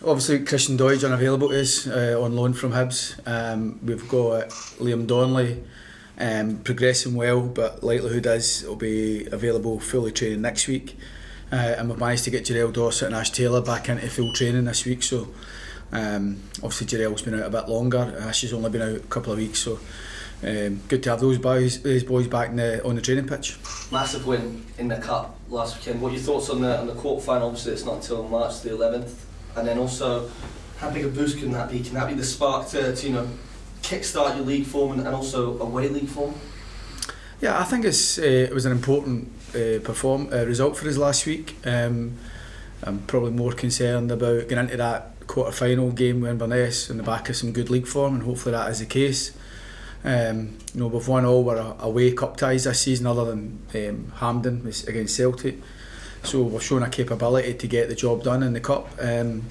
Obviously, Christian Doidge unavailable to us on loan from Hibs. We've got Liam Donnelly progressing well, but likelihood is he'll be available fully training next week. And we've managed to get Jarell Dossett and Ash Taylor back into full training this week. So obviously Jarell's been out a bit longer. Ash has only been out a couple of weeks. So good to have those boys back on the training pitch. Massive win in the cup last weekend. What are your thoughts on the quarter final? Obviously, it's not until March the 11th. And then also, how big a boost can that be? Can that be the spark to kickstart your league form and also away league form? Yeah, I think it was an important result for us last week. I'm probably more concerned about getting into that quarter final game with Inverness on the back of some good league form, and hopefully that is the case. We've won all our away cup ties this season other than Hampden against Celtic. So we've shown a capability to get the job done in the cup, and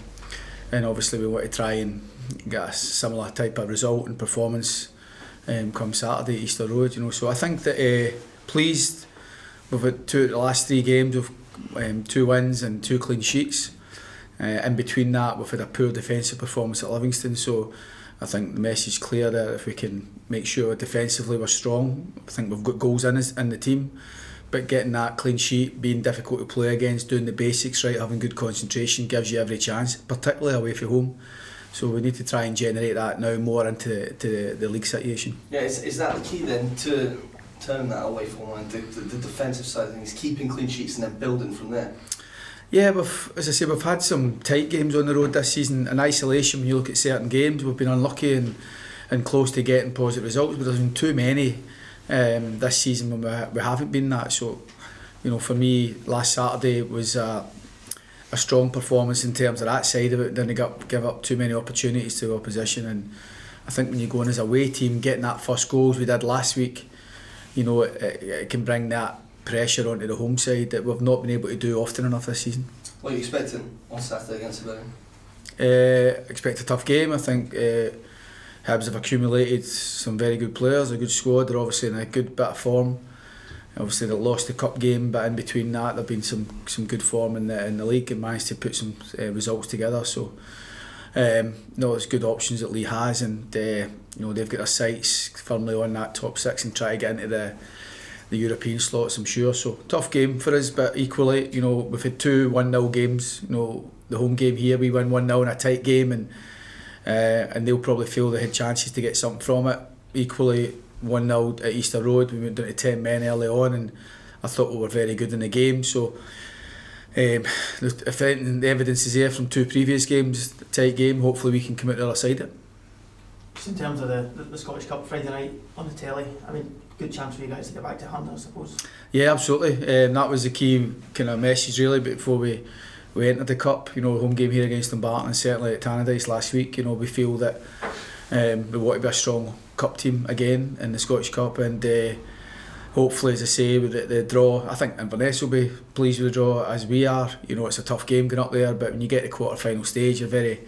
obviously we want to try and get a similar type of result and performance come Saturday at Easter Road. So I think that pleased. We've had the last 3 games with 2 wins and 2 clean sheets. In between that, we've had a poor defensive performance at Livingston. So I think the message is clear that if we can make sure defensively we're strong, I think we've got goals in the team. But getting that clean sheet, being difficult to play against, doing the basics right, having good concentration gives you every chance, particularly away from home. So we need to try and generate that now more into the league situation. Yeah, is that the key then to turn that away from home, the defensive side of things, keeping clean sheets and then building from there? Yeah, as I say, we've had some tight games on the road this season. In isolation, when you look at certain games, we've been unlucky and close to getting positive results, but there's been too many this season when we haven't been that. So for me, last Saturday was a strong performance in terms of that side of it. Didn't give up too many opportunities to opposition, and I think when you go in as a away team, getting that first goals we did last week, it can bring that pressure onto the home side that we've not been able to do often enough this season. What are you expecting on Saturday against Birmingham? Expect a tough game. I think Hibs have accumulated some very good players, a good squad. They're obviously in a good bit of form. Obviously they lost the cup game, but in between that there've been some good form in the league and managed to put some results together. So there's good options that Lee has, and they've got their sights firmly on that top 6 and try to get into the European slots, I'm sure. So tough game for us, but equally, we've had 2 1-0 games. The home game here we win 1-0 in a tight game, and they'll probably feel they had chances to get something from it. Equally, 1-0 at Easter Road, we went down to 10 men early on, and I thought we were very good in the game. So if anything, the evidence is there from 2 previous games, tight game. Hopefully we can come out the other side of it. Just in terms of the Scottish Cup Friday night on the telly, good chance for you guys to get back to 100, I suppose. Yeah, absolutely. That was the key kind of message really before we entered the cup. Home game here against Dumbarton, and certainly at Tannadice last week. We feel that we want to be a strong cup team again in the Scottish Cup, and hopefully, as I say, with the draw, I think Inverness will be pleased with the draw as we are. It's a tough game going up there, but when you get to the quarter final stage, you're very,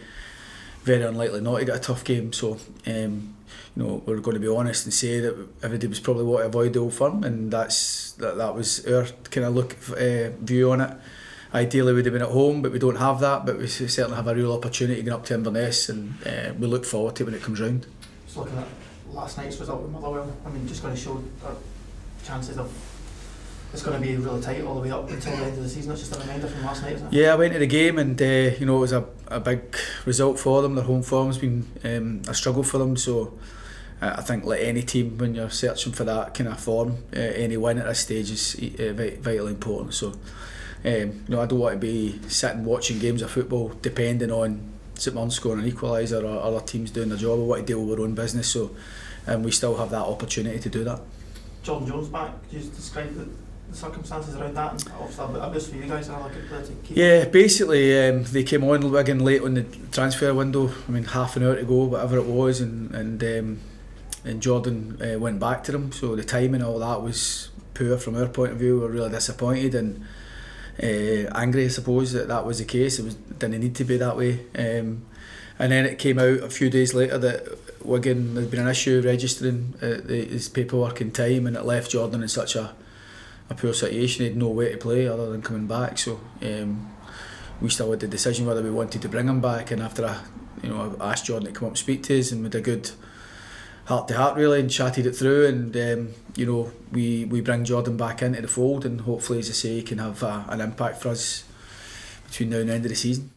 very unlikely not to get a tough game. So we're going to be honest and say that everybody was probably wanting to avoid the Old Firm, and that was our kind of view on it. Ideally we'd have been at home, but we don't have that, but we certainly have a real opportunity going up to Inverness, and we look forward to it when it comes round. Just looking at last night's result with Motherwell, just going to show our chances of it's going to be really tight all the way up until the end of the season. It's just a reminder from last night, isn't it? Yeah, I went to the game, and it was a big result for them. Their home form's been a struggle for them, so I think like any team, when you're searching for that kind of form, any win at this stage is vitally important. So I don't want to be sitting watching games of football depending on St Mirren scoring an equaliser or other teams doing their job. I want to deal with our own business, so we still have that opportunity to do that. Jordan Jones back, could you describe the circumstances around that, and obviously a boost for you guys, and a good player to keep? Yeah, basically they came on Wigan late on the transfer window, half an hour to go, whatever it was, and Jordan went back to them, so the timing and all that was poor from our point of view. We were really disappointed and angry, I suppose, that was the case. It didn't need to be that way, and then it came out a few days later that Wigan, there'd been an issue registering his paperwork in time, and it left Jordan in such a poor situation. He had no way to play other than coming back. So we still had the decision whether we wanted to bring him back, and after I asked Jordan to come up and speak to us, and we had a good heart to heart really and chatted it through, and we bring Jordan back into the fold, and hopefully, as I say, he can have an impact for us between now and the end of the season.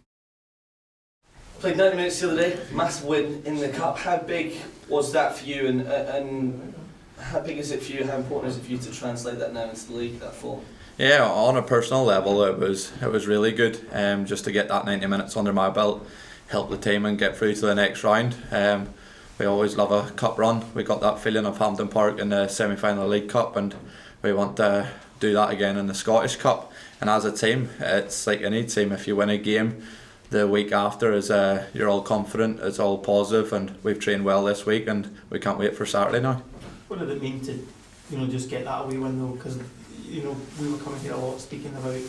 Played 90 minutes the other day, massive win in the cup. How big was that for you, and how big is it for you, how important is it for you to translate that now into the league, that form? Yeah, on a personal level it was really good, just to get that 90 minutes under my belt, help the team and get through to the next round. We always love a cup run. We got that feeling of Hampden Park in the semi-final League Cup, and we want to do that again in the Scottish Cup. And as a team, it's like any team, if you win a game, the week after is you're all confident, it's all positive, and we've trained well this week, and we can't wait for Saturday now. What did it mean to just get that away win though? Because we were coming here a lot speaking about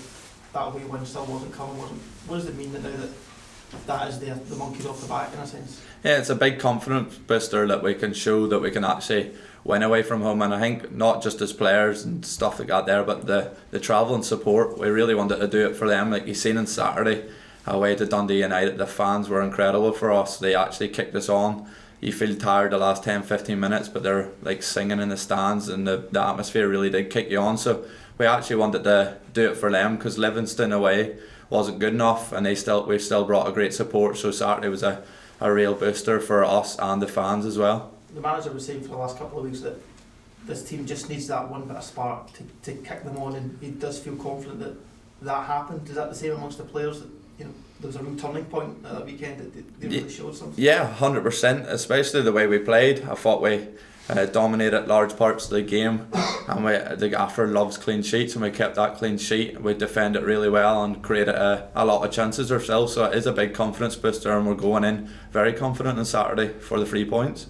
that away win still wasn't coming. What does it mean that now that is the monkey's off the back in a sense? Yeah, it's a big confidence booster that we can show that we can actually win away from home, and I think not just as players and stuff like that there, but the travel and support, we really wanted to do it for them. Like you've seen on Saturday, away to Dundee United, the fans were incredible for us. They actually kicked us on. You feel tired the last 10-15 minutes, but they're like singing in the stands, and the atmosphere really did kick you on. So we actually wanted to do it for them, because Livingston away wasn't good enough, and we still brought a great support. So Saturday was a real booster for us and the fans as well. The manager was saying for the last couple of weeks that this team just needs that one bit of spark to kick them on, and he does feel confident that happened. Is that the same amongst the players, that there was a real turning point at that weekend that they really showed something? Yeah, 100%, especially the way we played. I thought we dominated large parts of the game, and the gaffer loves clean sheets, and we kept that clean sheet. We defended really well and created a lot of chances ourselves, so it is a big confidence booster, and we're going in very confident on Saturday for the 3 points.